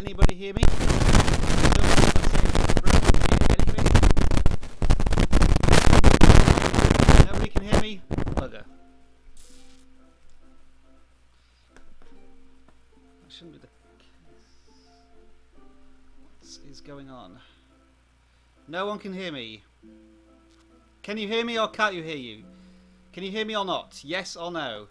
anybody hear me? Nobody can hear me? Bugger. That shouldn't be the case. What is going on? No one can hear me. Can you hear me or can't you hear you? Can you hear me or not? Yes or no?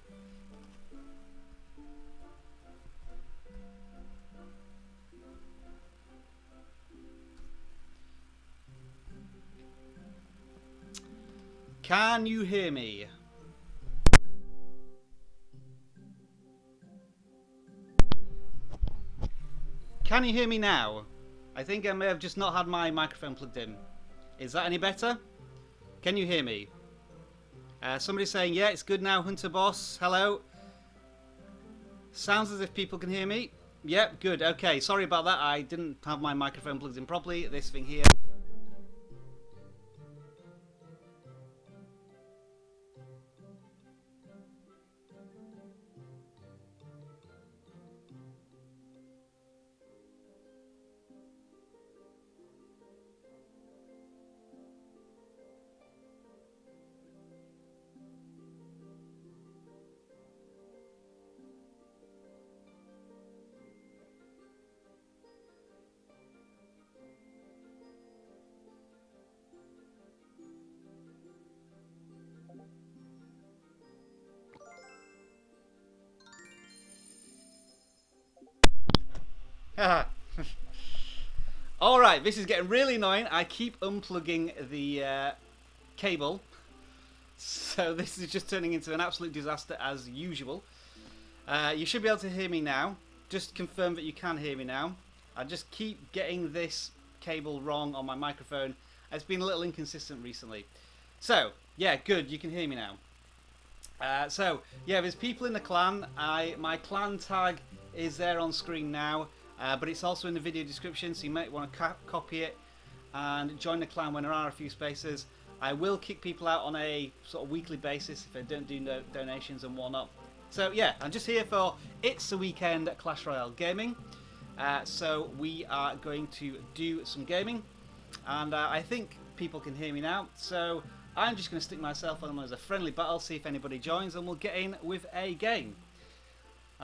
Can you hear me? Can you hear me now? I think I may have just not had my microphone plugged in. Is that any better? Can you hear me? Somebody's saying, yeah, it's good now, Hunter Boss. Hello. Sounds as if people can hear me. Yep, good. Okay, sorry about that. I didn't have my microphone plugged in properly. This thing here. Alright, this is getting really annoying. I keep unplugging the cable. So this is just turning into an absolute disaster as usual. You should be able to hear me now. Just confirm that you can hear me now. I just keep getting this cable wrong on my microphone. It's been a little inconsistent recently. So, yeah, good, you can hear me now. So, yeah, there's people in the clan. My clan tag is there on screen now. But it's also in the video description, so you might want to copy it and join the clan when there are a few spaces. I will kick people out on a sort of weekly basis if they don't do donations and whatnot. So yeah, I'm just here for It's the Weekend Clash Royale gaming. So we are going to do some gaming, and I think people can hear me now. So I'm just going to stick myself on as a friendly battle, see if anybody joins, and we'll get in with a game.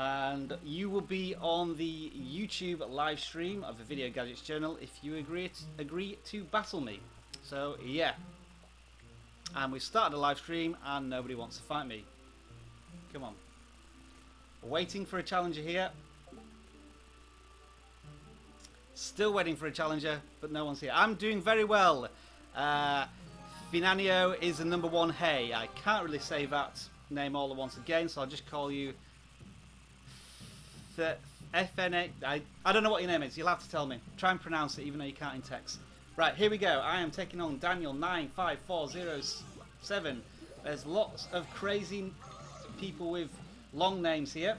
And you will be on the YouTube live stream of the Video Gadgets Journal if you agree to battle me. So yeah, and we've started a live stream and nobody wants to fight me. Come on, waiting for a challenger here. Still waiting for a challenger, but no one's here. I'm doing very well. Finanio is the #1 hey. I can't really say that name all at once again, so I'll just call you FNA. I don't know what your name is. You'll have to tell me. Try and pronounce it, even though you can't in text. Right, here we go. I am taking on Daniel 95407. There's lots of crazy people with long names here,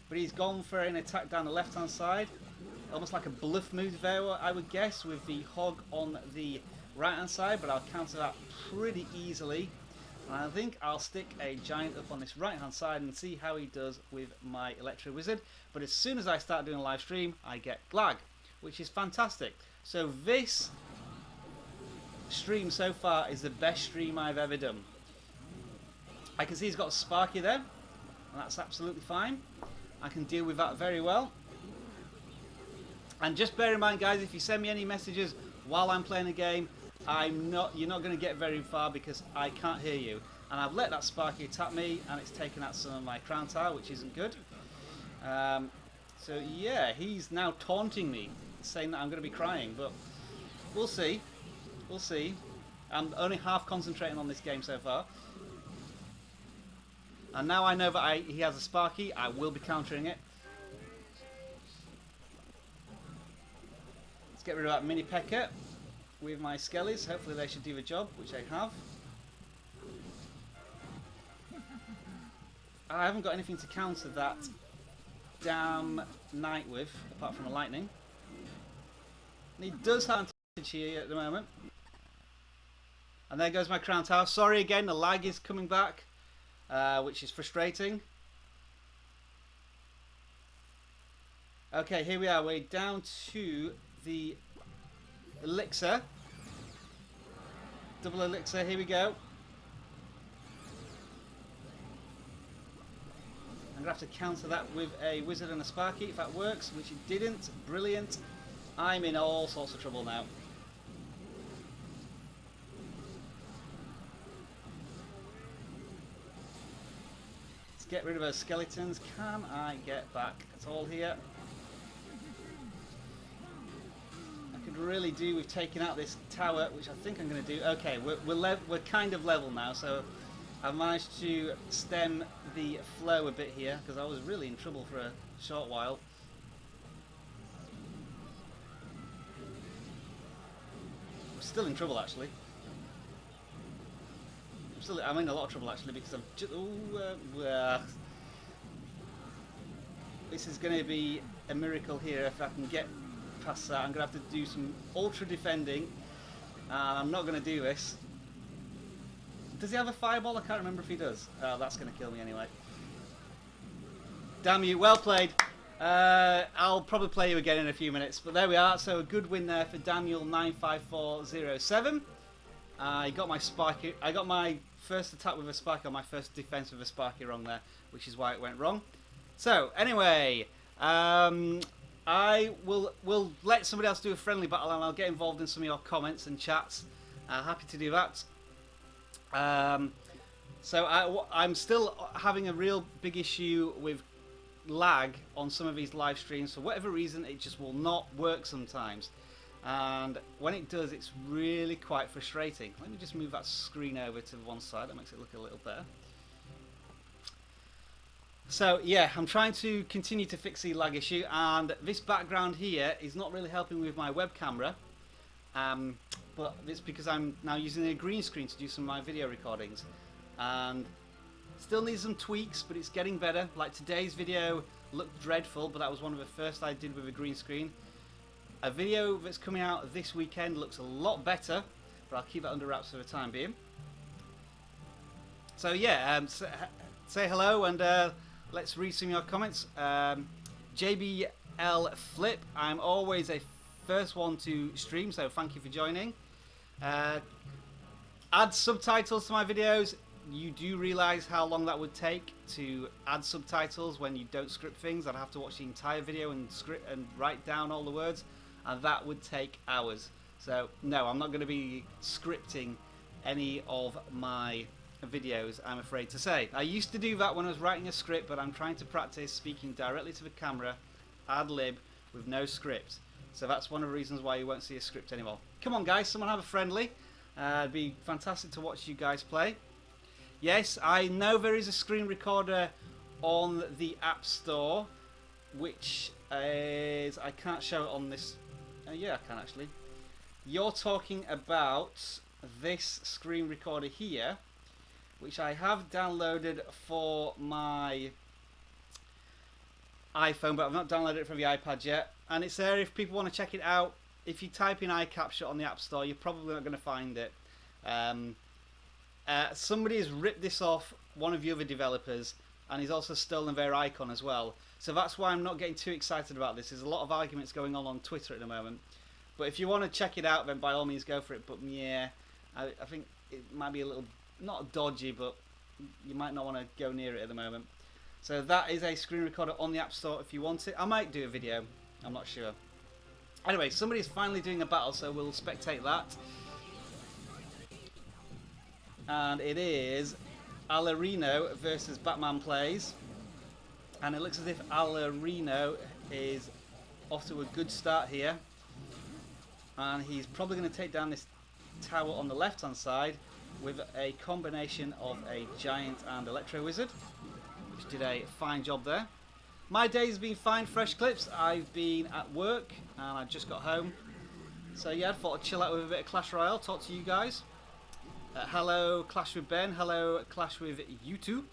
but he's gone for an attack down the left-hand side, almost like a bluff move there, I would guess, with the hog on the right-hand side. But I'll counter that pretty easily. And I think I'll stick a giant up on this right-hand side and see how he does with my Electro Wizard. But as soon as I start doing a live stream, I get lag, which is fantastic. So this stream so far is the best stream I've ever done. I can see he's got a Sparky there, and that's absolutely fine. I can deal with that very well. And just bear in mind, guys, if you send me any messages while I'm playing a game, you're not going to get very far because I can't hear you. And I've let that Sparky attack me, and it's taken out some of my Crown Tower, which isn't good. So yeah, he's now taunting me, saying that I'm going to be crying, but we'll see. We'll see. I'm only half concentrating on this game so far. And now I know that he has a Sparky, I will be countering it. Let's get rid of that mini P.E.K.K.A. with my Skellies. Hopefully they should do the job, which they have. I haven't got anything to counter that damn knight with, apart from a lightning. And he does have advantage here at the moment. And there goes my Crown Tower. Sorry again, the lag is coming back, which is frustrating. Okay, here we are. We're down to the elixir. Double elixir, here we go. I'm going to have to counter that with a wizard and a sparky if that works, which it didn't. Brilliant. I'm in all sorts of trouble now. Let's get rid of those skeletons. Can I get back at all here? I could really do with taking out this tower, which I think I'm going to do. Okay, we're kind of level now, so I've managed to stem the flow a bit here, because I was really in trouble for a short while. I'm still in trouble, actually. I'm in a lot of trouble, actually, because I'm just... this is going to be a miracle here if I can get past that. I'm going to have to do some ultra defending, and I'm not going to do this. Does he have a fireball? I can't remember if he does. Oh, that's going to kill me anyway. Damn you, well played. I'll probably play you again in a few minutes, but there we are. So a good win there for Daniel95407. I got my Sparky. I got my first attack with a Sparky, or my first defense with a Sparky wrong there, which is why it went wrong. So anyway, I will let somebody else do a friendly battle, and I'll get involved in some of your comments and chats. Happy to do that. So I'm still having a real big issue with lag on some of these live streams. For whatever reason, it just will not work sometimes. And when it does, it's really quite frustrating. Let me just move that screen over to one side. That makes it look a little better. So yeah, I'm trying to continue to fix the lag issue, and this background here is not really helping with my web camera. But it's because I'm now using a green screen to do some of my video recordings, and still needs some tweaks, but it's getting better. Like today's video looked dreadful, but that was one of the first I did with a green screen. A video that's coming out this weekend looks a lot better, but I'll keep that under wraps for the time being. So yeah, say hello, and let's read some of your comments. JBL Flip, I'm always a first one to stream, so thank you for joining. Add subtitles to my videos. You do realise how long that would take to add subtitles when you don't script things. I'd have to watch the entire video and script and write down all the words, and that would take hours. So no, I'm not going to be scripting any of my videos, I'm afraid to say. I used to do that when I was writing a script, but I'm trying to practice speaking directly to the camera, ad lib, with no script. So that's one of the reasons why you won't see a script anymore. Come on guys, someone have a friendly. It'd be fantastic to watch you guys play. Yes, I know there is a screen recorder on the App Store, which is... I can't show it on this... yeah, I can actually. You're talking about this screen recorder here, which I have downloaded for my iPhone, but I've not downloaded it for the iPad yet. And it's there if people want to check it out. If you type in iCapture on the App Store, you're probably not going to find it. Somebody has ripped this off one of the other developers, and he's also stolen their icon as well. So that's why I'm not getting too excited about this. There's a lot of arguments going on Twitter at the moment. But if you want to check it out, then by all means go for it. But yeah, I think it might be a little, not dodgy, but you might not want to go near it at the moment. So that is a screen recorder on the App Store if you want it. I might do a video, I'm not sure. Anyway, somebody's finally doing a battle, so we'll spectate that. And it is Alarino versus Batman Plays. And it looks as if Alarino is off to a good start here. And he's probably going to take down this tower on the left hand side with a combination of a giant and electro wizard, which did a fine job there. My day's been fine, fresh clips. I've been at work and I just got home, so yeah, I thought I'd chill out with a bit of Clash Royale, talk to you guys. Hello Clash with Ben, hello Clash with you2.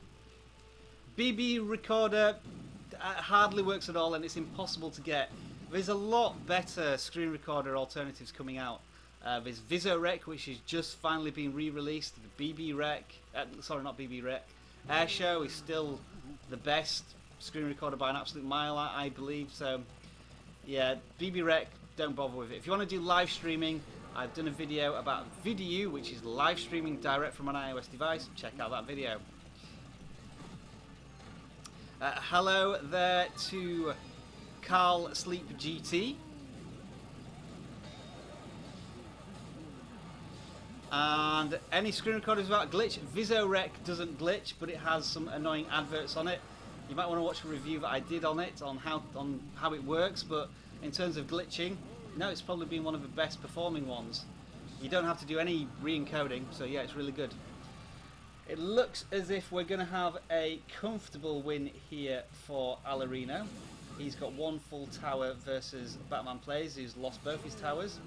BB recorder hardly works at all, and it's impossible to get. There's a lot better screen recorder alternatives coming out. There's VisoRec, which has just finally been re-released. The BB Rec, sorry, not BB Rec. Airshow is still the best screen recorder by an absolute mile, I believe. So Yeah, BB Rec, don't bother with it. If you want to do live streaming, I've done a video about Video, which is live streaming direct from an iOS device. Check out that video. Hello there to Carl Sleep GT. And any screen recordings without glitch, VisoRec doesn't glitch, but it has some annoying adverts on it. You might want to watch a review that I did on it, on how it works, but in terms of glitching, no, it's probably been one of the best performing ones. You don't have to do any re-encoding, so yeah, it's really good. It looks as if we're going to have a comfortable win here for Alarino. He's got one full tower versus Batman Plays, who's lost both his towers.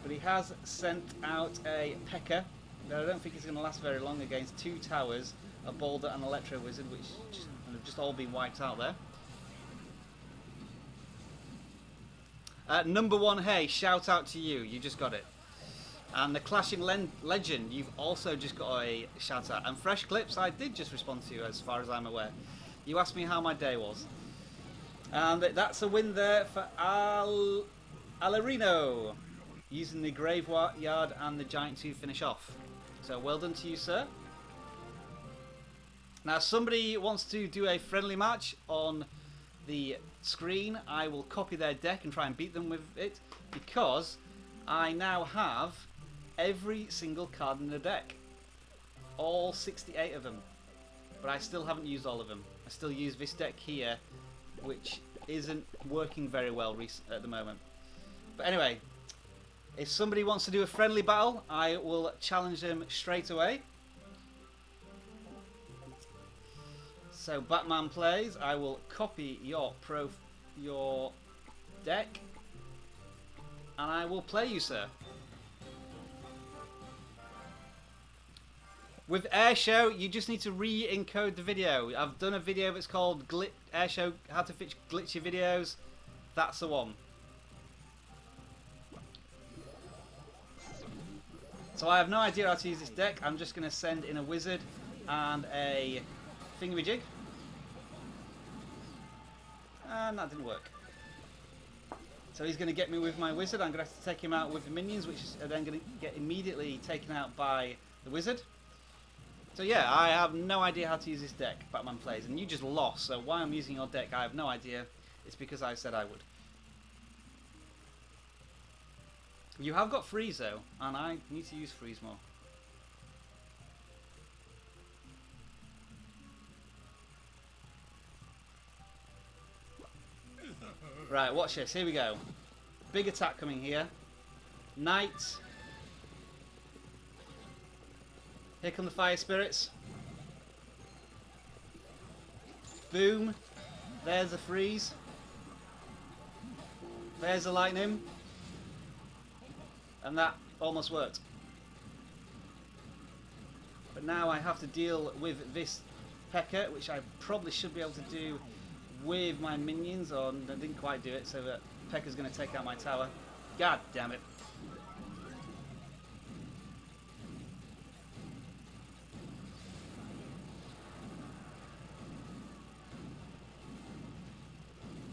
But he has sent out a P.E.K.K.A. But I don't think it's going to last very long against two towers, a Boulder and Electro Wizard, which have just all been wiped out there. Number one, hey, shout out to you. You just got it. And the Clashing Legend, you've also just got a shout out. And Fresh Clips, I did just respond to you as far as I'm aware. You asked me how my day was. And that's a win there for Alarino, using the Graveyard and the Giant to finish off. So well done to you, sir. Now somebody wants to do a friendly match on the screen. I will copy their deck and try and beat them with it, because I now have every single card in the deck. All 68 of them. But I still haven't used all of them. I still use this deck here, which isn't working very well at the moment. But anyway, if somebody wants to do a friendly battle, I will challenge them straight away. So Batman Plays, I will copy your deck, and I will play you, sir. With Airshow, you just need to re-encode the video. I've done a video that's called Airshow How to Fix Glitchy Videos. That's the one. So I have no idea how to use this deck. I'm just going to send in a wizard and a thingamajig. And that didn't work. So he's going to get me with my wizard. I'm going to have to take him out with the minions, which are then going to get immediately taken out by the wizard. So yeah, I have no idea how to use this deck, Batman Plays, and you just lost, so why I'm using your deck, I have no idea. It's because I said I would. You have got freeze though, and I need to use freeze more. Right, watch this, here we go. Big attack coming here. Knight. Here come the fire spirits. Boom. There's a freeze. There's a lightning. And that almost worked. But now I have to deal with this P.E.K.K.A, which I probably should be able to do with my minions, or I didn't quite do it, so that P.E.K.K.A's going to take out my tower. God damn it.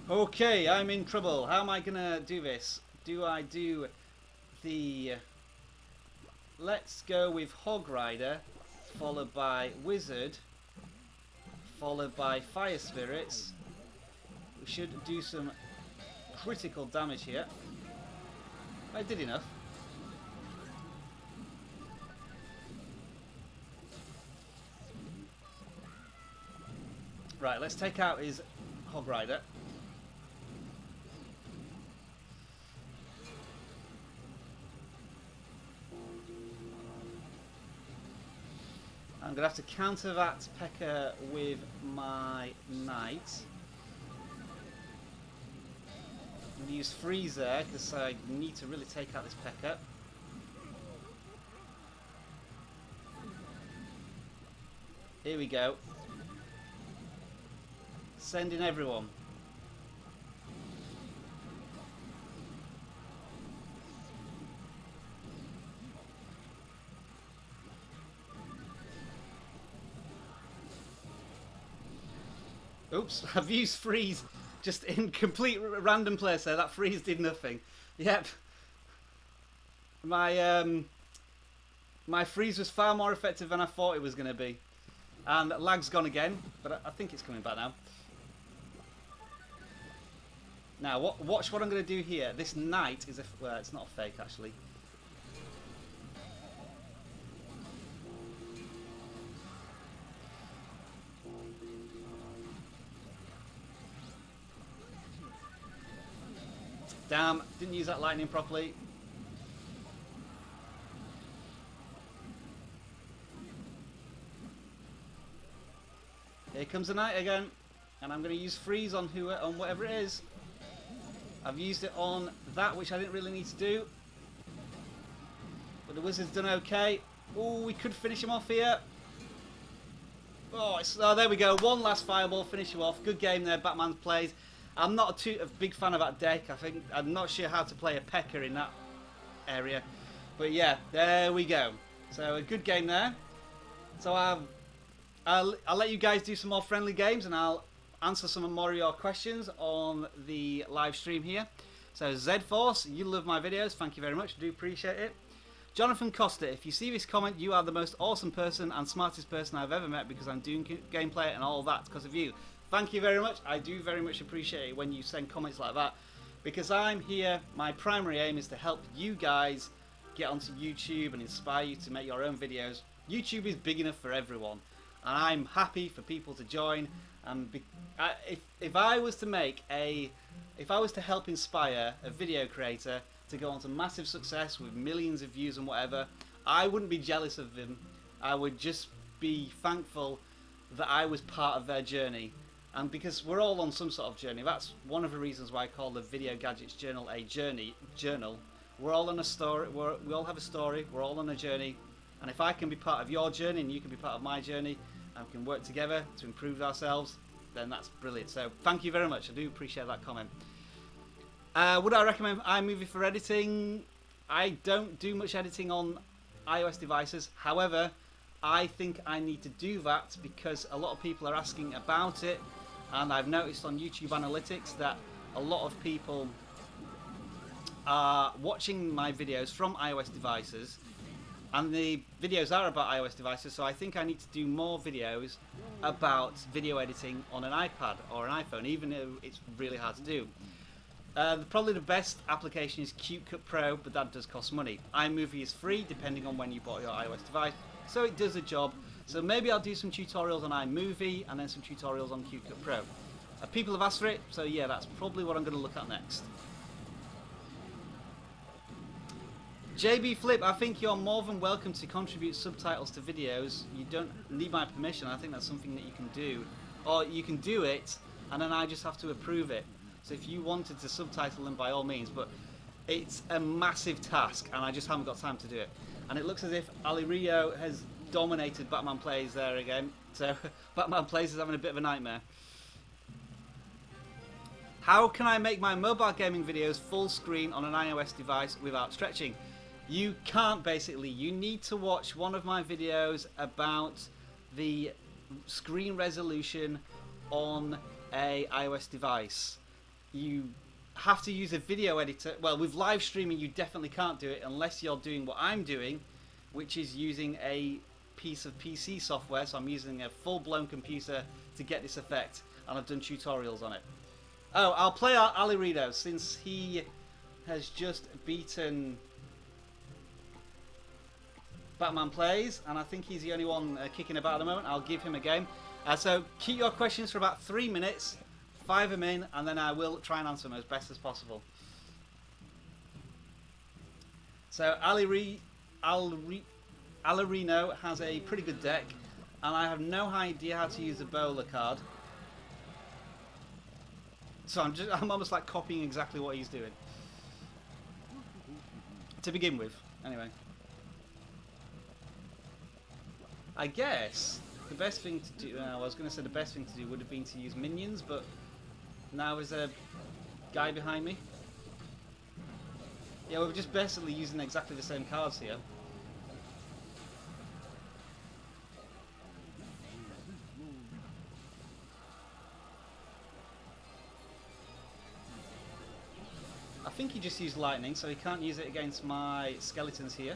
Okay, I'm in trouble. How am I gonna do this? Do I do the... Let's go with Hog Rider, followed by Wizard, followed by Fire Spirits. We should do some critical damage here. I did enough. Right, let's take out his Hog Rider. I'm going to have to counter that P.E.K.K.A with my Knight. I'm going to use Freeze there because I need to really take out this P.E.K.K.A. Here we go. Send in everyone. Oops, I've used freeze Just in complete random place there. That freeze did nothing. Yep. My freeze was far more effective than I thought it was going to be. And lag's gone again, but I think it's coming back now. Now, watch what I'm going to do here. This knight is well, it's not a fake, actually. Damn, didn't use that lightning properly. Here comes the knight again, and I'm going to use freeze on whatever it is. I've used it on that, which I didn't really need to do, but the wizard's done okay. Oh, we could finish him off here. Oh, there we go. One last fireball, finish him off. Good game there, Batman plays. I'm not a big fan of that deck. I'm not sure how to play a P.E.K.K.A. in that area, but yeah, there we go. So a good game there. So I'll let you guys do some more friendly games, and I'll answer some more of your questions on the live stream here. So Z-Force, you love my videos. Thank you very much. I do appreciate it. Jonathan Costa, if you see this comment, you are the most awesome person and smartest person I've ever met, because I'm doing gameplay and all that because of you. Thank you very much. I do very much appreciate it when you send comments like that, because I'm here. My primary aim is to help you guys get onto YouTube and inspire you to make your own videos. YouTube is big enough for everyone, and I'm happy for people to join. And if I was to help inspire a video creator to go on to massive success with millions of views and whatever, I wouldn't be jealous of them. I would just be thankful that I was part of their journey. And because we're all on some sort of journey, that's one of the reasons why I call the Video Gadgets Journal a journal. We're all on a story. We all have a story. We're all on a journey. And if I can be part of your journey and you can be part of my journey, and we can work together to improve ourselves, then that's brilliant. So thank you very much. I do appreciate that comment. Would I recommend iMovie for editing? I don't do much editing on iOS devices. However, I think I need to do that because a lot of people are asking about it, and I've noticed on YouTube Analytics that a lot of people are watching my videos from iOS devices, and the videos are about iOS devices, so I think I need to do more videos about video editing on an iPad or an iPhone, even though it's really hard to do. Probably the best application is CuteCut Pro, but that does cost money. iMovie is free depending on when you bought your iOS device, so it does the job. So maybe I'll do some tutorials on iMovie and then some tutorials on CuteCut Pro. People have asked for it, so yeah, that's probably what I'm going to look at next. JB Flip, I think you're more than welcome to contribute subtitles to videos. You don't need my permission. I think that's something that you can do. Or you can do it, and then I just have to approve it. So if you wanted to subtitle them, by all means, but it's a massive task, and I just haven't got time to do it. And it looks as if Ali Rio has dominated Batman Plays there again. So Batman Plays is having a bit of a nightmare. How can I make my mobile gaming videos full screen on an iOS device without stretching? You can't, basically. You need to watch one of my videos about the screen resolution on a iOS device. You have to use a video editor. Well, with live streaming you definitely can't do it unless you're doing what I'm doing, which is using a piece of PC software. So I'm using a full-blown computer to get this effect, and I've done tutorials on it. Oh, I'll play Ali Rido since he has just beaten Batman Plays, and I think he's the only one kicking about at the moment. I'll give him a game. So keep your questions for about 3 minutes, 5 them in, and then I will try and answer them as best as possible. So Alarino has a pretty good deck, and I have no idea how to use the bowler card. So I'm almost like copying exactly what he's doing. To begin with, anyway. I guess the best thing to do, I was going to say the best thing to do would have been to use minions, but now there's a guy behind me. Yeah, we're just basically using exactly the same cards here. think he just used lightning, so he can't use it against my skeletons here.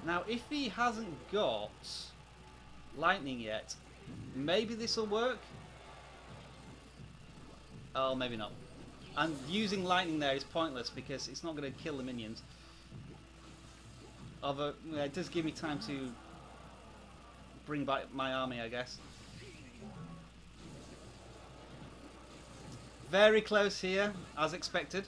Now, if he hasn't got lightning yet, maybe this will work. Oh, maybe not. And using lightning there is pointless because it's not going to kill the minions. Although, yeah, it does give me time to bring back my army, I guess. Very close here, as expected.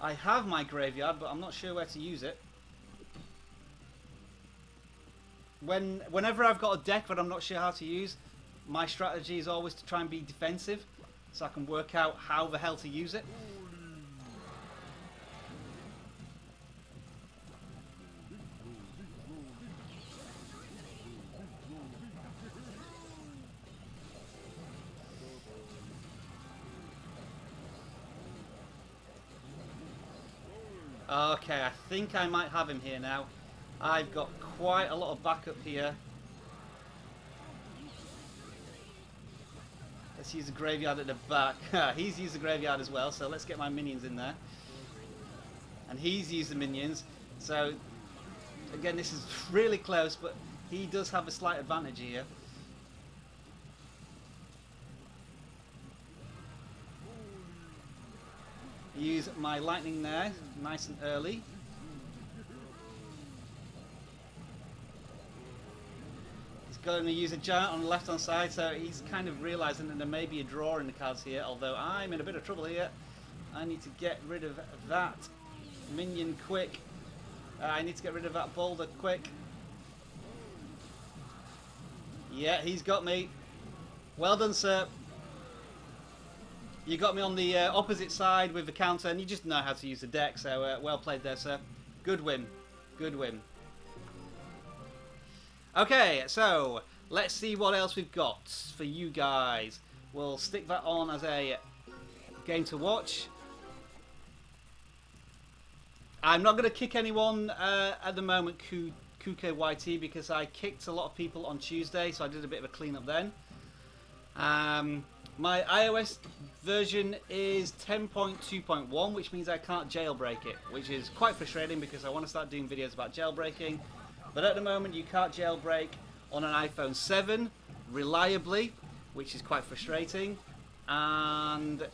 I have my graveyard, but I'm not sure where to use it. Whenever I've got a deck that I'm not sure how to use, my strategy is always to try and be defensive, so I can work out how the hell to use it. Okay, I think I might have him here now. I've got quite a lot of backup here. Let's use the graveyard at the back. He's used the graveyard as well, so let's get my minions in there. And he's used the minions. So, again, this is really close, but he does have a slight advantage here. Use my lightning there, nice and early. He's going to use a giant on the left hand side, so he's kind of realising that there may be a draw in the cards here, although I'm in a bit of trouble here. I need to get rid of that minion quick. I need to get rid of that boulder quick. Yeah, he's got me. Well done, sir. You got me on the opposite side with the counter, and you just know how to use the deck, so well played there, sir. Good win. Good win. Okay, so let's see what else we've got for you guys. We'll stick that on as a game to watch. I'm not going to kick anyone at the moment, KukeYT, because I kicked a lot of people on Tuesday, so I did a bit of a clean-up then. My iOS version is 10.2.1, which means I can't jailbreak it, which is quite frustrating because I want to start doing videos about jailbreaking. But at the moment, you can't jailbreak on an iPhone 7 reliably, which is quite frustrating. And,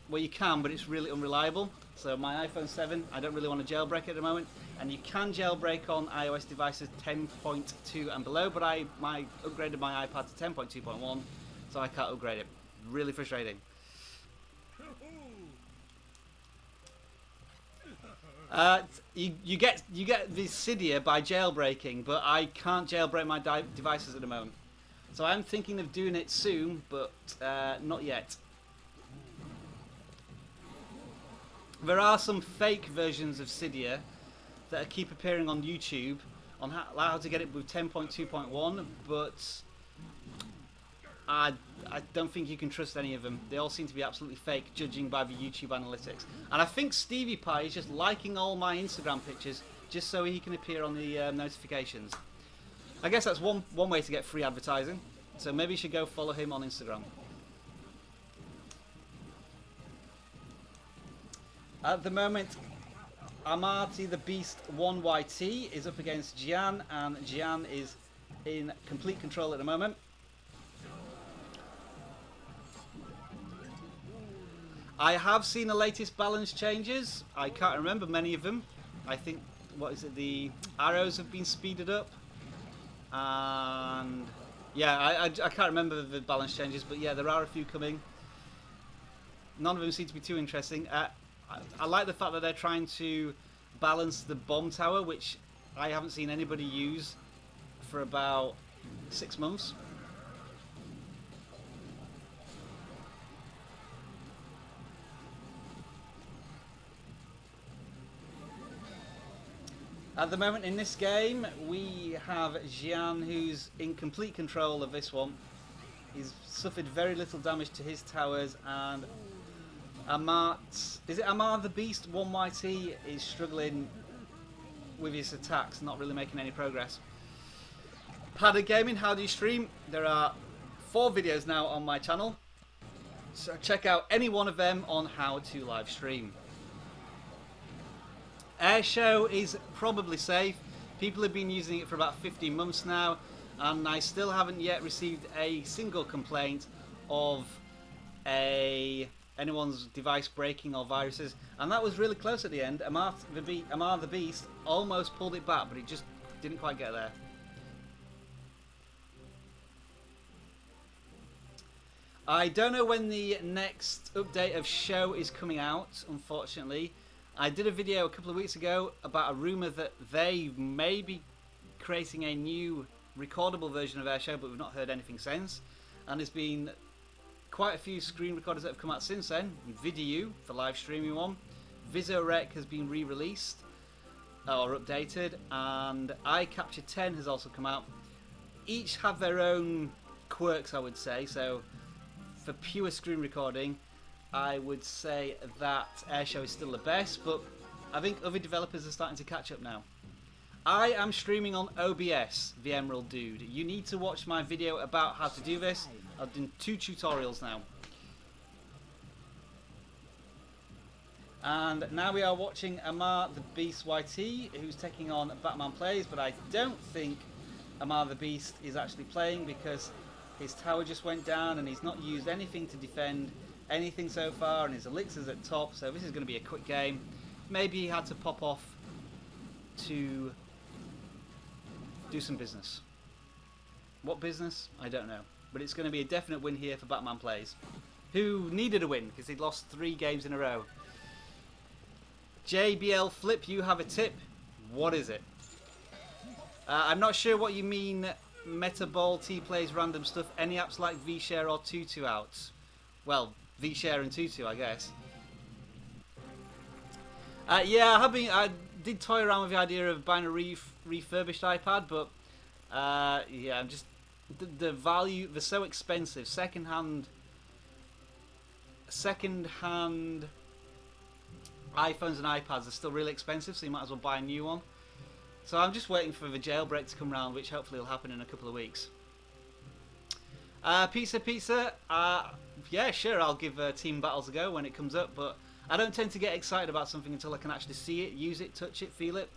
well, you can, but it's really unreliable. So my iPhone 7, I don't really want to jailbreak at the moment. And you can jailbreak on iOS devices 10.2 and below, but I upgraded my iPad to 10.2.1, so I can't upgrade it. Really frustrating. You get the Cydia by jailbreaking, but I can't jailbreak my devices at the moment. So I'm thinking of doing it soon, but not yet. There are some fake versions of Cydia that keep appearing on YouTube on how to get it with 10.2.1, but I don't think you can trust any of them. They all seem to be absolutely fake, judging by the YouTube analytics. And I think Stevie Pie is just liking all my Instagram pictures just so he can appear on the notifications. I guess that's one way to get free advertising. So maybe you should go follow him on Instagram. At the moment, Amarty the Beast 1YT is up against Gian, and Gian is in complete control at the moment. I have seen the latest balance changes. I can't remember many of them. I think, what is it, the arrows have been speeded up. And yeah, I can't remember the balance changes, but yeah, there are a few coming. None of them seem to be too interesting. I like the fact that they're trying to balance the bomb tower, which I haven't seen anybody use for about 6 months. At the moment in this game, we have Gian, who's in complete control of this one. He's suffered very little damage to his towers, and is it Amar the Beast 1YT is struggling with his attacks, not really making any progress. Paddock Gaming, how do you stream? There are 4 videos now on my channel, so check out any one of them on how to live stream. Airshow is probably safe. People have been using it for about 15 months now, and I still haven't yet received a single complaint of anyone's device breaking or viruses, and that was really close at the end. Amar the Beast almost pulled it back, but it just didn't quite get there. I don't know when the next update of Show is coming out, unfortunately. I did a video a couple of weeks ago about a rumour that they may be creating a new recordable version of Airshow, but we've not heard anything since. And there's been quite a few screen recorders that have come out since then. Video, the live streaming one. VisoRec has been re-released or updated, and iCapture 10 has also come out. Each have their own quirks, I would say. So for pure screen recording, I would say that Airshow is still the best, but I think other developers are starting to catch up now. I am streaming on OBS, the Emerald Dude. You need to watch my video about how to do this. I've done 2 tutorials now. And now we are watching Amar the Beast YT, who's taking on Batman Plays, but I don't think Amar the Beast is actually playing because his tower just went down and he's not used anything to defend anything so far, and his elixir's at top, so this is going to be a quick game. Maybe he had to pop off to do some business. What business? I don't know. But it's going to be a definite win here for Batman Plays, who needed a win because he'd lost 3 games in a row. JBL Flip, you have a tip. What is it? I'm not sure what you mean. Metaball, T-Plays, random stuff. Any apps like VShare or Tutu out? Well, VShare and Tutu, I guess. Yeah, I did toy around with the idea of buying a refurbished iPad, but yeah, I'm just the value. They're so expensive. Second-hand iPhones and iPads are still really expensive, so you might as well buy a new one. So I'm just waiting for the jailbreak to come around, which hopefully will happen in a couple of weeks. Pizza. Yeah, sure, I'll give Team Battles a go when it comes up, but I don't tend to get excited about something until I can actually see it, use it, touch it, feel it.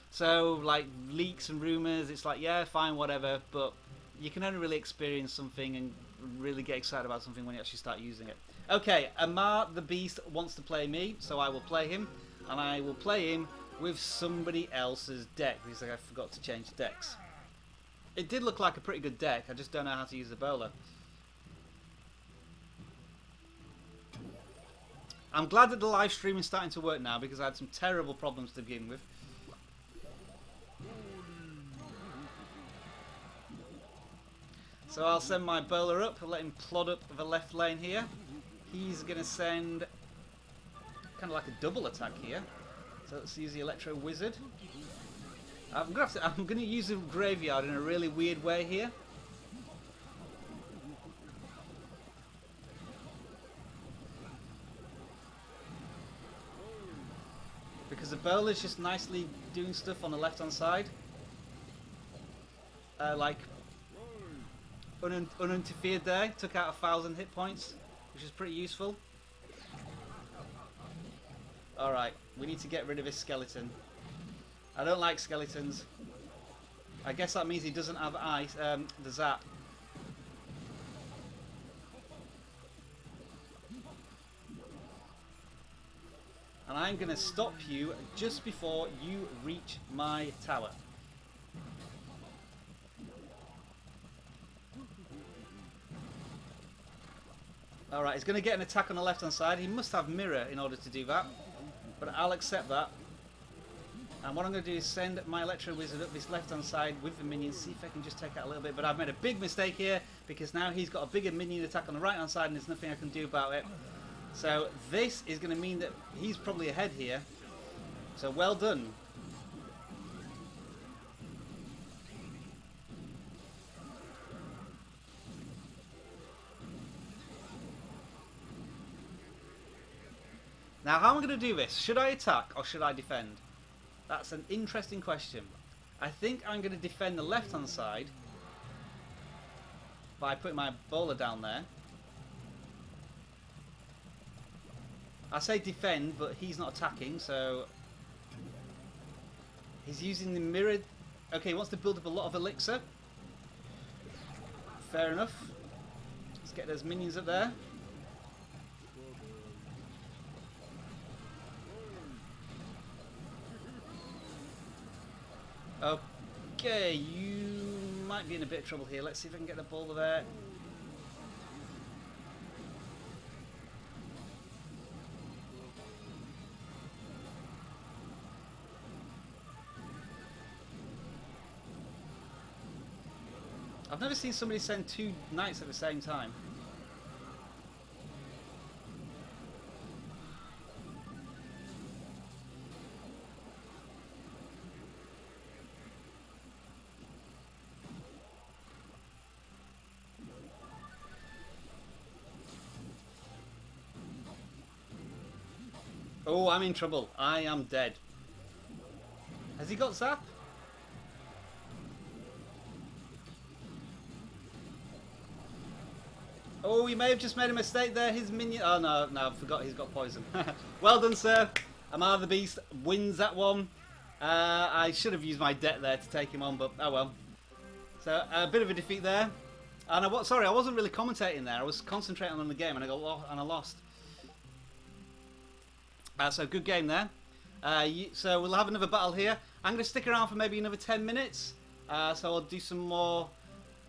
So, like, leaks and rumours, it's like, yeah, fine, whatever, but you can only really experience something and really get excited about something when you actually start using it. Okay, Amar the Beast wants to play me, so I will play him, and I will play him with somebody else's deck, because I forgot to change decks. It did look like a pretty good deck, I just don't know how to use the bowler. I'm glad that the live stream is starting to work now, because I had some terrible problems to begin with. So I'll send my bowler up, I'll let him plod up the left lane here. He's going to send kind of like a double attack here. So let's use the Electro Wizard. I'm going to use the Graveyard in a really weird way here. Because the bowler's just nicely doing stuff on the left hand side. Like uninterfered there, took out 1,000 hit points, which is pretty useful. Alright, we need to get rid of this skeleton. I don't like skeletons. I guess that means he doesn't have ice, the zap. And I'm going to stop you just before you reach my tower. Alright, he's going to get an attack on the left hand side. He must have mirror in order to do that. But I'll accept that. And what I'm going to do is send my Electro Wizard up this left hand side with the minions. See if I can just take out a little bit. But I've made a big mistake here, because now he's got a bigger minion attack on the right hand side and there's nothing I can do about it. So this is going to mean that he's probably ahead here. So well done. Now, how am I going to do this? Should I attack or should I defend? That's an interesting question. I think I'm going to defend the left-hand side by putting my bowler down there. I say defend, but he's not attacking, so he's using the mirrored. Okay, he wants to build up a lot of elixir. Fair enough. Let's get those minions up there. Okay, you might be in a bit of trouble here. Let's see if I can get the bowler there. I've never seen somebody send 2 knights at the same time. Oh, I'm in trouble. I am dead. Has he got zap? Oh, he may have just made a mistake there. His minion... Oh, no, I forgot he's got poison. Well done, sir. Amar the Beast wins that one. I should have used my deck there to take him on, but oh well. So, a bit of a defeat there. And sorry, I wasn't really commentating there. I was concentrating on the game, and I lost. So, good game there. So, we'll have another battle here. I'm going to stick around for maybe another 10 minutes. So, I'll do some more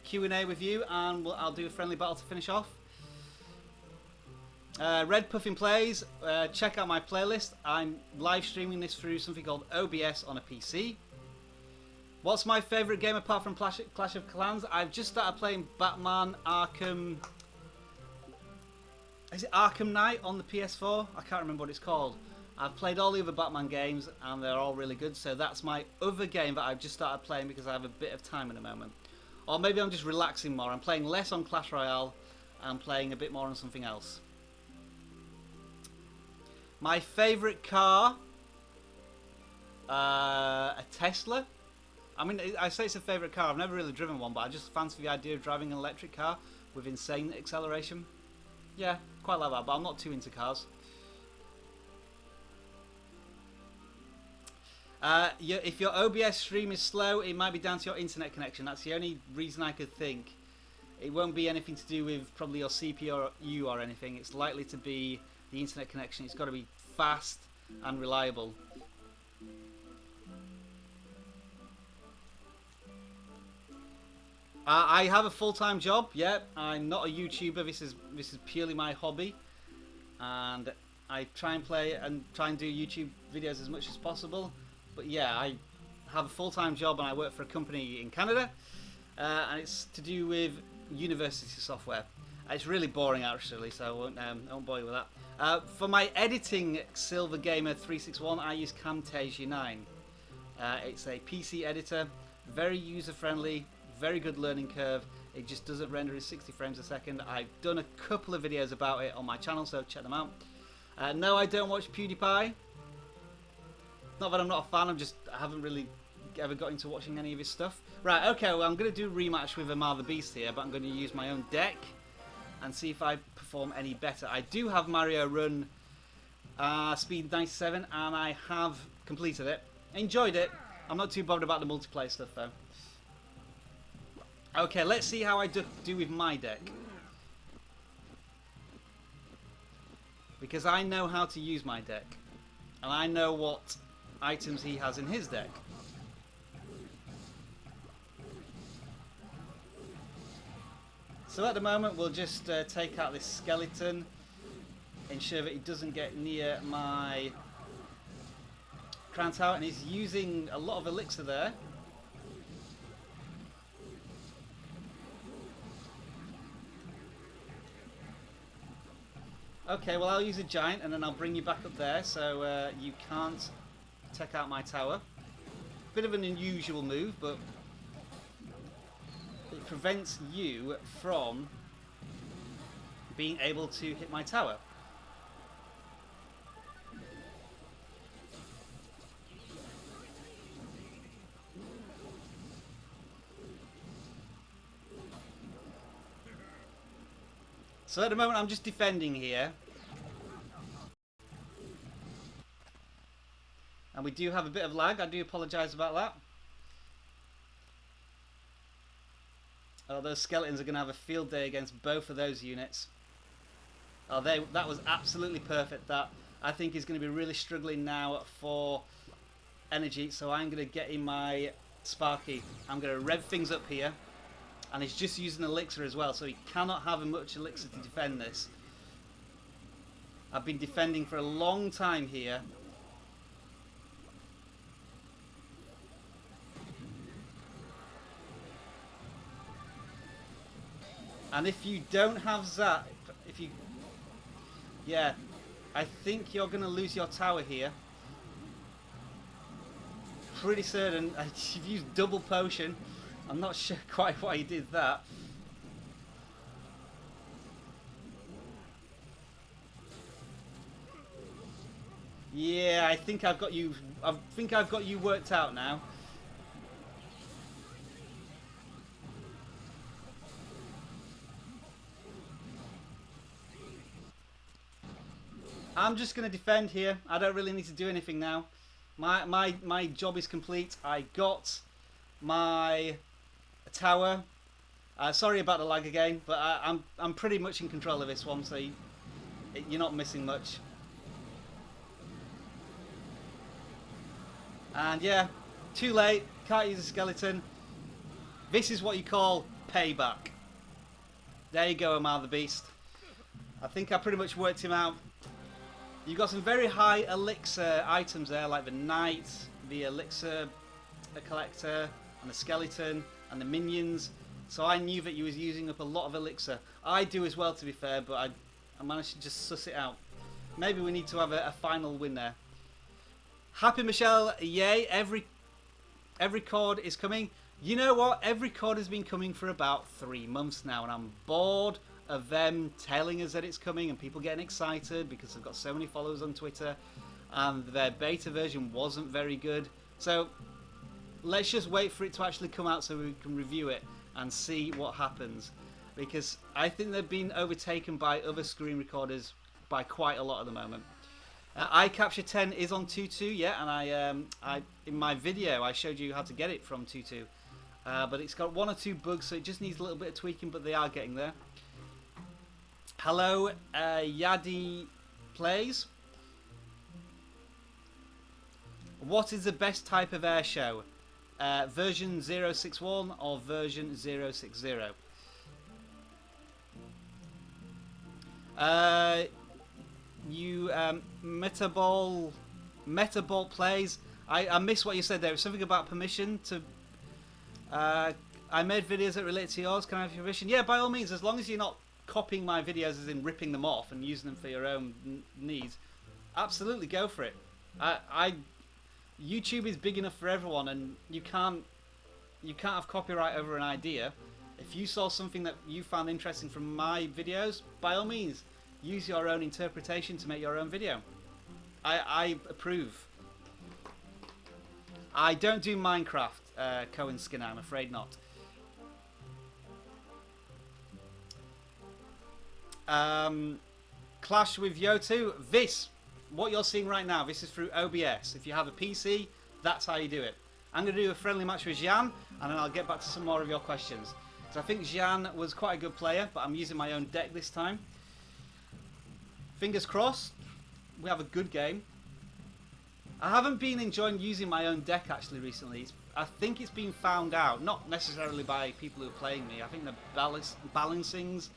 Q&A with you, and I'll do a friendly battle to finish off. Red Puffin Plays, check out my playlist. I'm live streaming this through something called OBS on a PC. What's my favourite game apart from Clash of Clans? I've just started playing Batman Arkham... Is it Arkham Knight on the PS4? I can't remember what it's called. I've played all the other Batman games and they're all really good, so that's my other game that I've just started playing because I have a bit of time at the moment. Or maybe I'm just relaxing more. I'm playing less on Clash Royale and playing a bit more on something else. My favourite car, a Tesla. I mean, I say it's a favourite car. I've never really driven one, but I just fancy the idea of driving an electric car with insane acceleration. Yeah, quite like that, but I'm not too into cars. If your OBS stream is slow, it might be down to your internet connection. That's the only reason I could think. It won't be anything to do with probably your CPU or anything. It's likely to be the internet connection. It's got to be fast and reliable. I have a full-time job. Yeah, I'm not a YouTuber. This is purely my hobby, and I try and do YouTube videos as much as possible. But yeah, I have a full-time job and I work for a company in Canada, and it's to do with university software. It's really boring actually, so I won't bore you with that. For my editing, Silver Gamer 361, I use Camtasia 9. It's a PC editor, very user-friendly, very good learning curve. It just doesn't render in 60 frames a second. I've done a couple of videos about it on my channel, so check them out. No, I don't watch PewDiePie. Not that I'm not a fan, I haven't really ever got into watching any of his stuff. Right, okay, well I'm going to do a rematch with Amar the Beast here, but I'm going to use my own deck and see if I perform any better. I do have Mario Run Speed 97, and I have completed it. Enjoyed it. I'm not too bothered about the multiplayer stuff though. Okay, let's see how I do with my deck. Because I know how to use my deck. And I know what items he has in his deck. So at the moment we'll just take out this skeleton. Ensure that he doesn't get near my crown tower. And he's using a lot of elixir there. Okay, well I'll use a giant and then I'll bring you back up there so you can't take out my tower. Bit of an unusual move, but it prevents you from being able to hit my tower. So at the moment I'm just defending here. And we do have a bit of lag. I do apologise about that. Oh, those skeletons are going to have a field day against both of those units. Oh, that was absolutely perfect. That, I think, is going to be really struggling now for energy. So I'm going to get in my Sparky. I'm going to rev things up here. And he's just using elixir as well, so he cannot have much elixir to defend this. I've been defending for a long time here. And if you don't have Zap, yeah, I think you're going to lose your tower here. Pretty certain. You've used double potion. I'm not sure quite why you did that. Yeah, I think I've got you. I think I've got you worked out now. I'm just going to defend here. I don't really need to do anything now. My job is complete. I got my tower. Sorry about the lag again, but I'm pretty much in control of this one, so you're not missing much. And yeah, too late. Can't use a skeleton. This is what you call payback. There you go, Amar the Beast. I think I pretty much worked him out. You've got some very high elixir items there, like the knight, the elixir collector, and the skeleton, and the minions. So I knew that you was using up a lot of elixir. I do as well, to be fair, but I managed to just suss it out. Maybe we need to have a final win there. Happy Michelle, yay, every cord is coming. You know what? Every cord has been coming for about 3 months now, and I'm bored of them telling us that it's coming and people getting excited because they've got so many followers on Twitter and their beta version wasn't very good. So let's just wait for it to actually come out so we can review it and see what happens, because I think they've been overtaken by other screen recorders by quite a lot at the moment. iCapture 10 is on 2.2, yeah, and I in my video I showed you how to get it from 2.2, but it's got 1 or 2 bugs, so it just needs a little bit of tweaking, but they are getting there. Hello, Yadi Plays. What is the best type of air show? Version 061 or version 060? Metabol Plays. I missed what you said there. It was something about permission to. I made videos that relate to yours. Can I have your permission? Yeah, by all means, as long as you're not copying my videos as in ripping them off and using them for your own needs. Absolutely, go for it. YouTube is big enough for everyone, and you can't have copyright over an idea. If you saw something that you found interesting from my videos, by all means, use your own interpretation to make your own video. I approve. I don't do Minecraft, Cohen Skinner, I'm afraid not. Clash with Yotu. What you're seeing right now, this is through OBS. If you have a PC, that's how you do it. I'm going to do a friendly match with Jan, and then I'll get back to some more of your questions. So I think Jan was quite a good player, but I'm using my own deck this time. Fingers crossed, we have a good game. I haven't been enjoying using my own deck actually recently. I think it's been found out, not necessarily by people who are playing me. I think the balancing's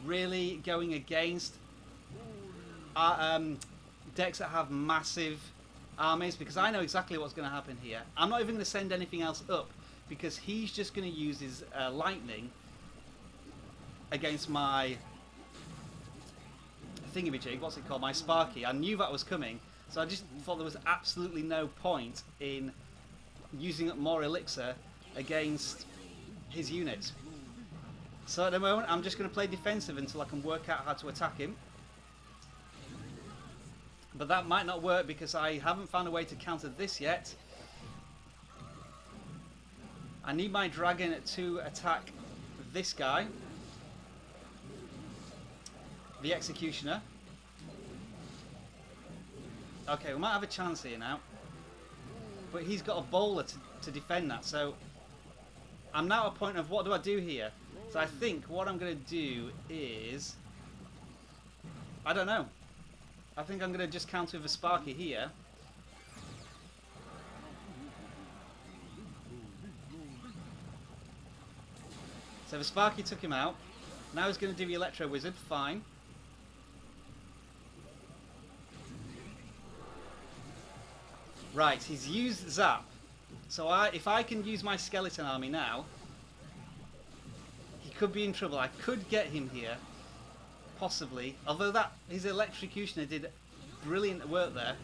really going against decks that have massive armies, because I know exactly what's going to happen here. I'm not even going to send anything else up because he's just going to use his lightning against my thingamajig, what's it called, my Sparky. I knew that was coming, so I just thought there was absolutely no point in using up more elixir against his units. So at the moment I'm just going to play defensive until I can work out how to attack him. But that might not work because I haven't found a way to counter this yet. I need my dragon to attack this guy. The Executioner. Okay, we might have a chance here now. But he's got a bowler to defend that, so I'm now at a point of what do I do here? So I think what I'm going to do is... I don't know. I think I'm going to just counter with a Sparky here. So the Sparky took him out. Now he's going to do the Electro Wizard. Fine. Right, he's used Zap. So if I can use my Skeleton Army now, he could be in trouble. I could get him here. Possibly. Although his Electrocutioner did brilliant work there.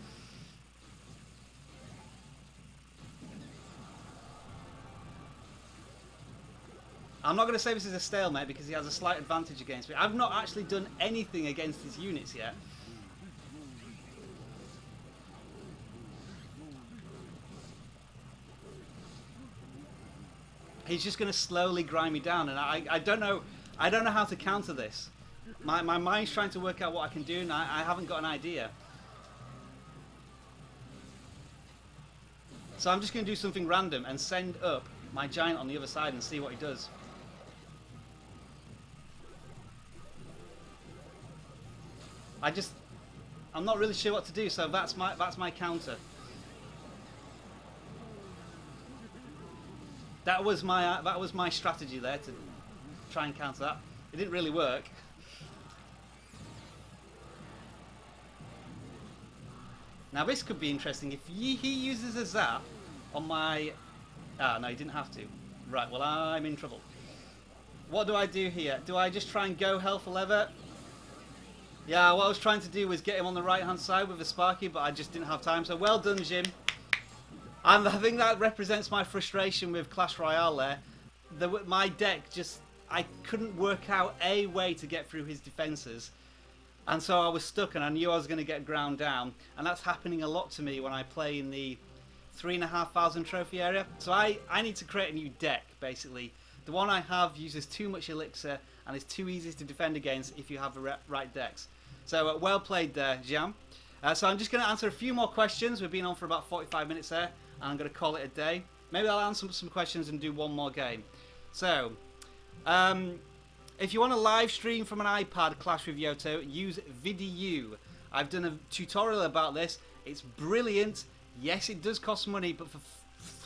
I'm not going to say this is a stalemate because he has a slight advantage against me. I've not actually done anything against his units yet. He's just going to slowly grind me down, and I don't know how to counter this. My mind's trying to work out what I can do, and I haven't got an idea. So I'm just going to do something random and send up my giant on the other side and see what he does. I'm not really sure what to do, so that's my counter. That was my strategy there to try and counter that. It didn't really work. Now this could be interesting if he uses a Zap on my... Ah, no, he didn't have to. Right, well, I'm in trouble. What do I do here? Do I just try and go hell for leather? Yeah, what I was trying to do was get him on the right-hand side with a Sparky, but I just didn't have time. So well done, Jim. And I think that represents my frustration with Clash Royale there. My deck just... I couldn't work out a way to get through his defences. And so I was stuck, and I knew I was going to get ground down. And that's happening a lot to me when I play in the 3,500 trophy area. So I need to create a new deck, basically. The one I have uses too much elixir and is too easy to defend against if you have the right decks. So well played there, Jam. So I'm just going to answer a few more questions. We've been on for about 45 minutes there, and I'm going to call it a day. Maybe I'll answer some questions and do one more game. So, if you want to live stream from an iPad Clash with Yoto, use VidU. I've done a tutorial about this. It's brilliant. Yes, it does cost money, but for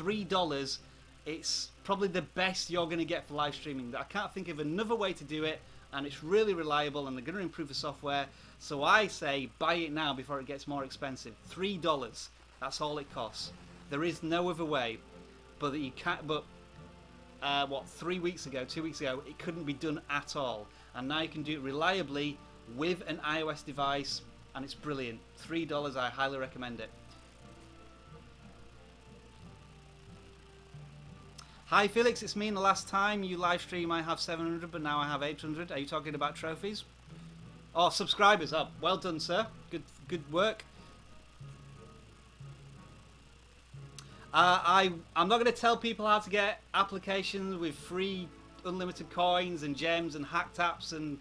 $3, it's probably the best you're going to get for live streaming. I can't think of another way to do it, and it's really reliable, and they're going to improve the software. So I say buy it now before it gets more expensive. $3. That's all it costs. There is no other way. But you can't. But what? 2 weeks ago, it couldn't be done at all, and now you can do it reliably with an iOS device, and it's brilliant. $3. I highly recommend it. Hi Felix, it's me. In the last time you live stream I have 700, but now I have 800. Are you talking about trophies? Oh, subscribers. Oh, well done, sir. Good work. I'm not going to tell people how to get applications with free unlimited coins and gems and hacked apps and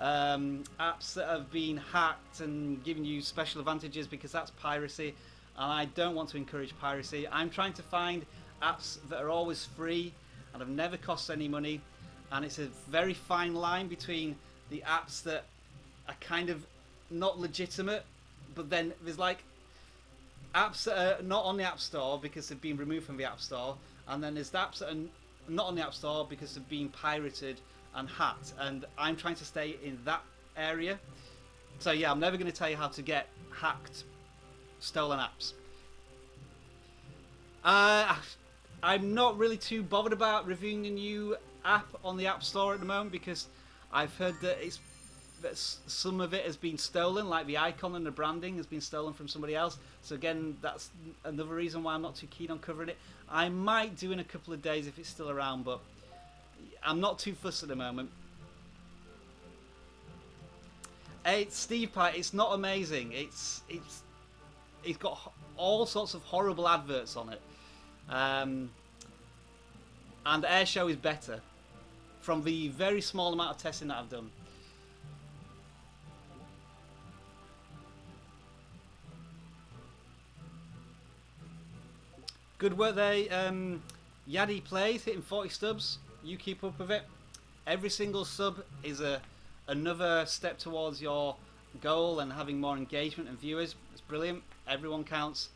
apps that have been hacked and giving you special advantages, because that's piracy, and I don't want to encourage piracy. I'm trying to find apps that are always free and have never cost any money, and it's a very fine line between the apps that are kind of not legitimate, but then there's like apps that are not on the App Store because they've been removed from the App Store, and then there's the apps that are not on the App Store because they've been pirated and hacked, and I'm trying to stay in that area. So yeah, I'm never going to tell you how to get hacked, stolen apps. I'm not really too bothered about reviewing a new app on the App Store at the moment, because I've heard that some of it has been stolen, like the icon and the branding has been stolen from somebody else. So again, that's another reason why I'm not too keen on covering it. I might do in a couple of days if it's still around, but I'm not too fussed at the moment. It's Steve Pye. It's not amazing. It's got all sorts of horrible adverts on it. And Airshow is better from the very small amount of testing that I've done. Good work there. Yaddy plays, hitting 40 subs. You keep up with it. Every single sub is another step towards your goal and having more engagement and viewers. It's brilliant. Everyone counts.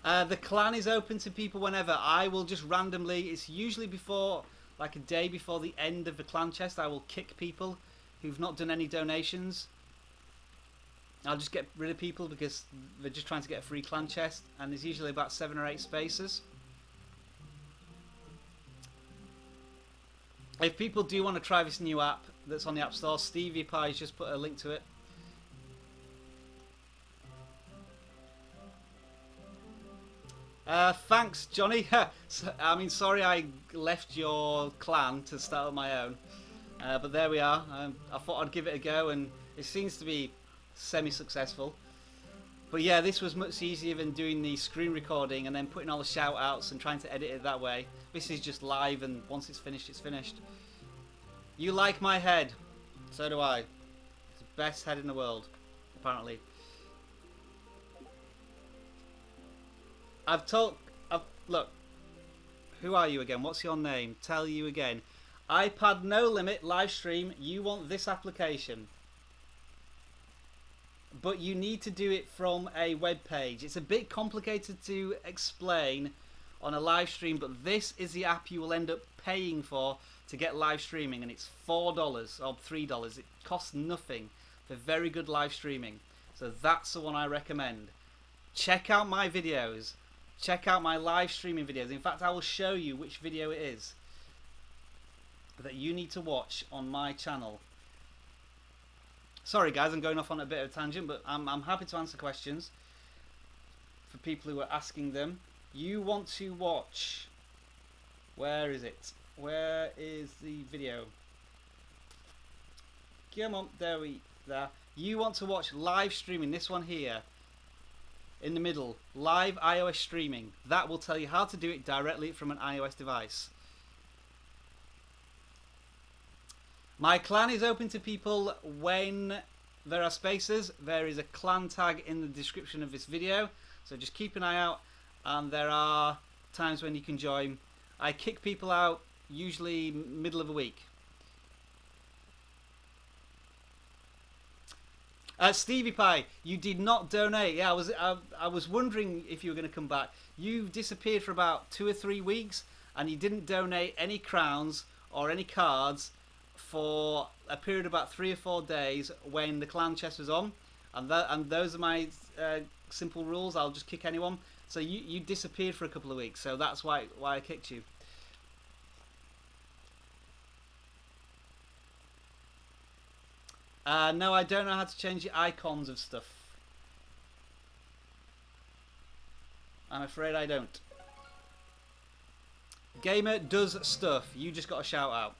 The clan is open to people whenever. I will just randomly, it's usually before, like a day before the end of the clan chest, I will kick people who've not done any donations. I'll just get rid of people because they're just trying to get a free clan chest, and there's usually about 7 or 8 spaces. If people do want to try this new app that's on the App Store, Stevie Pie's just put a link to it. Thanks, Johnny. I mean, sorry I left your clan to start up my own. But there we are. I thought I'd give it a go, and it seems to be semi-successful. But yeah, this was much easier than doing the screen recording and then putting all the shout-outs and trying to edit it that way. This is just live, and once it's finished, it's finished. You like my head. So do I. It's the best head in the world, apparently. Look, who are you again? What's your name? Tell you again. iPad no limit live stream. You want this application, but you need to do it from a web page. It's a bit complicated to explain on a live stream, but this is the app you will end up paying for to get live streaming, and it's $4 or $3. It costs nothing for very good live streaming. So that's the one I recommend. Check out my videos. Check out my live streaming videos. In fact, I will show you which video it is that you need to watch on my channel. Sorry guys, I'm going off on a bit of a tangent, but I'm happy to answer questions for people who are asking them. You want to watch... Where is it? Where is the video? Come on, there. You want to watch live streaming, this one here. In the middle, live iOS streaming. That will tell you how to do it directly from an iOS device. My clan is open to people when there are spaces. There is a clan tag in the description of this video, so just keep an eye out, and there are times when you can join. I kick people out usually middle of the week. Stevie Pie, you did not donate. Yeah, I was wondering if you were going to come back. You disappeared for about 2 or 3 weeks, and you didn't donate any crowns or any cards for a period of about 3 or 4 days when the clan chest was on. And those are my simple rules. I'll just kick anyone. So you disappeared for a couple of weeks, so that's why I kicked you. No, I don't know how to change the icons of stuff. I'm afraid I don't. Gamer does stuff. You just got a shout out.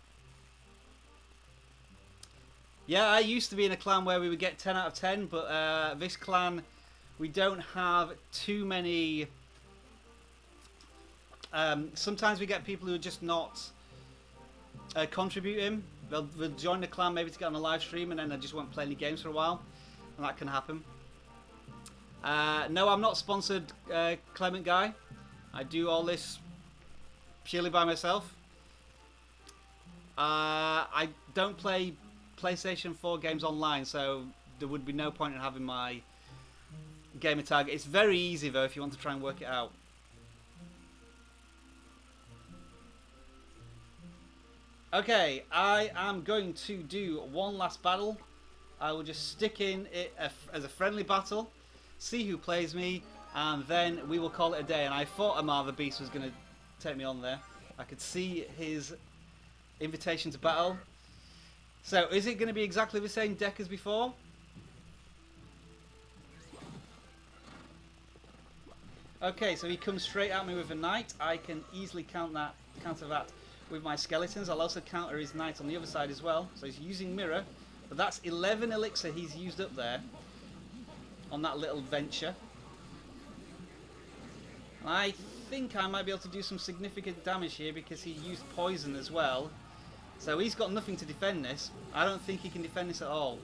Yeah, I used to be in a clan where we would get 10 out of 10, but this clan, we don't have too many... sometimes we get people who are just not contributing. They'll join the clan maybe to get on a live stream, and then they just won't play any games for a while, and that can happen. No, I'm not sponsored, Clement Guy. I do all this purely by myself. I don't play PlayStation 4 games online, so there would be no point in having my gamer tag. It's very easy though if you want to try and work it out. Okay, I am going to do one last battle. I will just stick in it as a friendly battle, see who plays me, and then we will call it a day. And I thought Amar the Beast was going to take me on there. I could see his invitation to battle. So, is it going to be exactly the same deck as before? Okay, so he comes straight at me with a knight. I can easily counter that with my skeletons. I'll also counter his knight on the other side as well. So he's using mirror, but that's 11 elixir he's used up there on that little venture. I think I might be able to do some significant damage here because he used poison as well. So he's got nothing to defend this. I don't think he can defend this at all.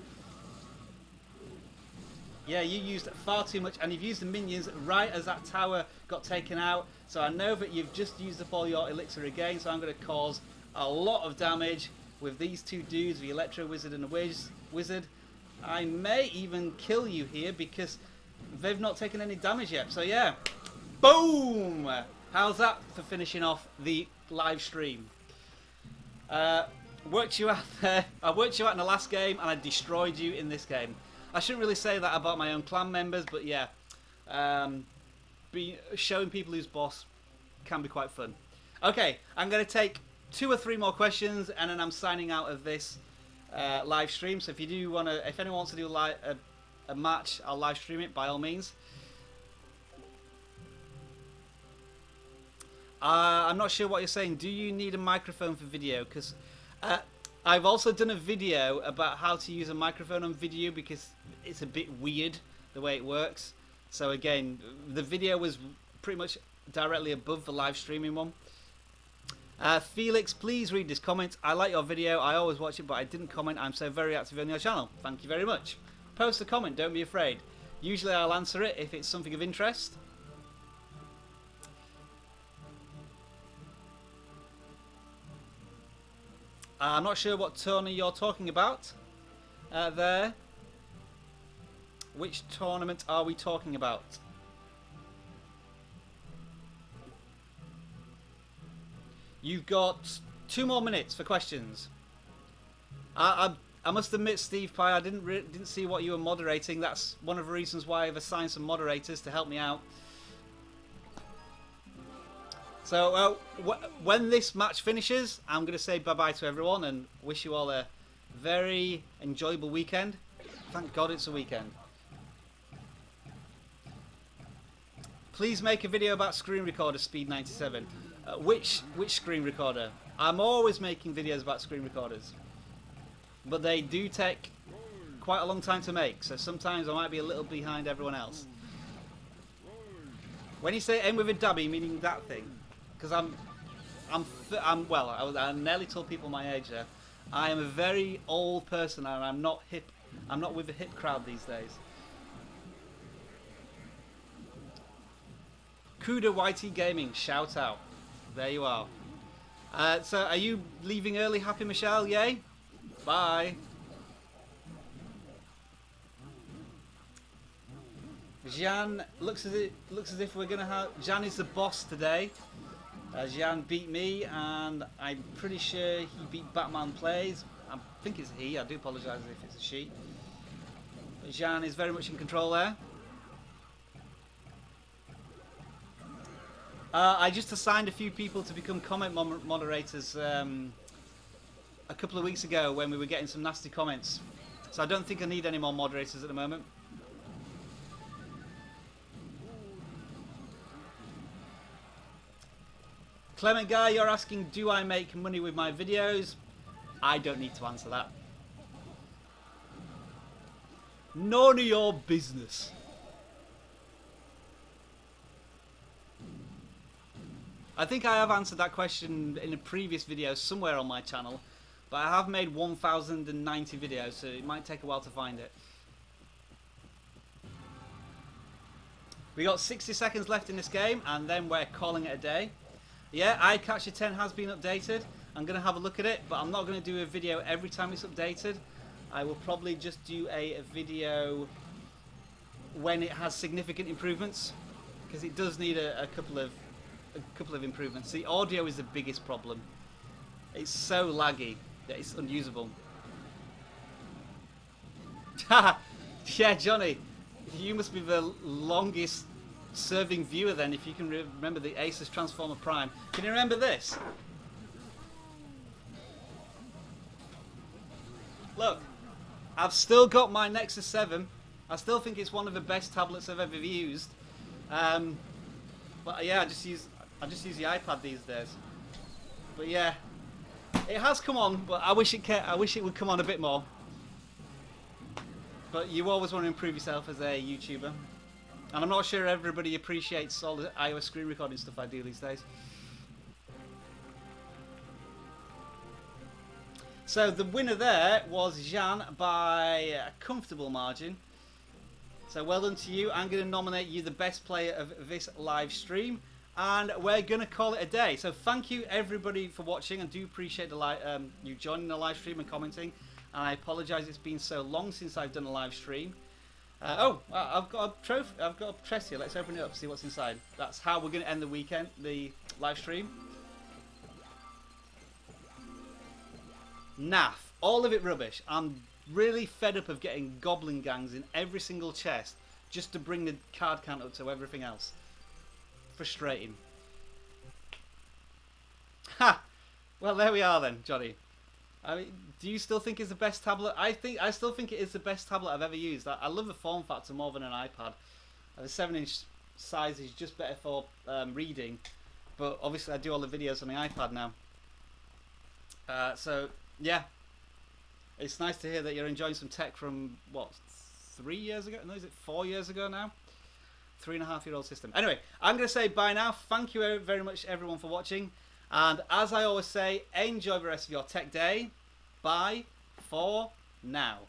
Yeah, you used far too much, and you've used the minions right as that tower got taken out. So I know that you've just used up all your elixir again, so I'm going to cause a lot of damage with these two dudes, the Electro Wizard and the Wizard. I may even kill you here because they've not taken any damage yet. So yeah, boom! How's that for finishing off the live stream? Worked you out there. I worked you out in the last game, and I destroyed you in this game. I shouldn't really say that about my own clan members, but yeah, showing people who's boss can be quite fun. Okay, I'm going to take 2 or 3 more questions, and then I'm signing out of this live stream. So if you do want to, if anyone wants to do a match, I'll live stream it by all means. I'm not sure what you're saying. Do you need a microphone for video? Because I've also done a video about how to use a microphone on video because it's a bit weird the way it works. So again, the video was pretty much directly above the live streaming one. Felix, please read this comment. I like your video. I always watch it, but I didn't comment. I'm so very active on your channel. Thank you very much. Post a comment. Don't be afraid. Usually I'll answer it if it's something of interest. I'm not sure what tournament you're talking about there. Which tournament are we talking about? You've got 2 more minutes for questions. I must admit, Steve Pye, I didn't see what you were moderating. That's one of the reasons why I've assigned some moderators to help me out. So when this match finishes, I'm going to say bye-bye to everyone and wish you all a very enjoyable weekend. Thank God it's a weekend. Please make a video about screen recorder Speed 97. Which screen recorder? I'm always making videos about screen recorders. But they do take quite a long time to make, so sometimes I might be a little behind everyone else. When you say aim with a dabby, meaning that thing? Because I nearly told people my age there. I am a very old person and I'm not hip. I'm not with the hip crowd these days. Kuda YT Gaming, shout out. There you are. So are you leaving early, Happy Michelle? Yay. Bye. Jan looks as if we're gonna have. Jan is the boss today. Jan beat me, and I'm pretty sure he beat Batman Plays. I think it's he. I do apologise if it's a she. But Jan is very much in control there. I just assigned a few people to become comment moderators a couple of weeks ago when we were getting some nasty comments. So I don't think I need any more moderators at the moment. Clement Guy, you're asking, do I make money with my videos? I don't need to answer that. None of your business. I think I have answered that question in a previous video somewhere on my channel, but I have made 1,090 videos, so it might take a while to find it. We got 60 seconds left in this game, and then we're calling it a day. Yeah, iCatcher 10 has been updated. I'm going to have a look at it, but I'm not going to do a video every time it's updated. I will probably just do a video when it has significant improvements, because it does need a couple of improvements. The audio is the biggest problem. It's so laggy that it's unusable. Yeah, Johnny, you must be the longest serving viewer then, if you can remember the Asus Transformer Prime. Can you remember this? Look, I've still got my Nexus 7. I still think it's one of the best tablets I've ever used. But yeah, I just use the iPad these days. But yeah, it has come on, but I wish it would come on a bit more. But you always want to improve yourself as a YouTuber. And I'm not sure everybody appreciates all the iOS screen recording stuff I do these days. So the winner there was Jan by a comfortable margin. So well done to you. I'm going to nominate you the best player of this live stream. And we're going to call it a day. So thank you everybody for watching. I do appreciate you joining the live stream and commenting. And I apologise it's been so long since I've done a live stream. I've got a trophy. I've got a chest here. Let's open it up, see what's inside. That's how we're going to end the live stream. Naff. All of it rubbish. I'm really fed up of getting goblin gangs in every single chest just to bring the card count up to everything else. Frustrating. Ha! Well, there we are then, Johnny. I mean, do you still think it's the best tablet? I still think it is the best tablet I've ever used. I love the form factor more than an iPad. The 7-inch size is just better for reading, but obviously I do all the videos on the iPad now. So yeah, it's nice to hear that you're enjoying some tech from what, 3 years ago? No, is it 4 years ago now? 3.5-year-old system. Anyway, I'm going to say bye now. Thank you very much, everyone, for watching. And as I always say, enjoy the rest of your tech day. Bye for now.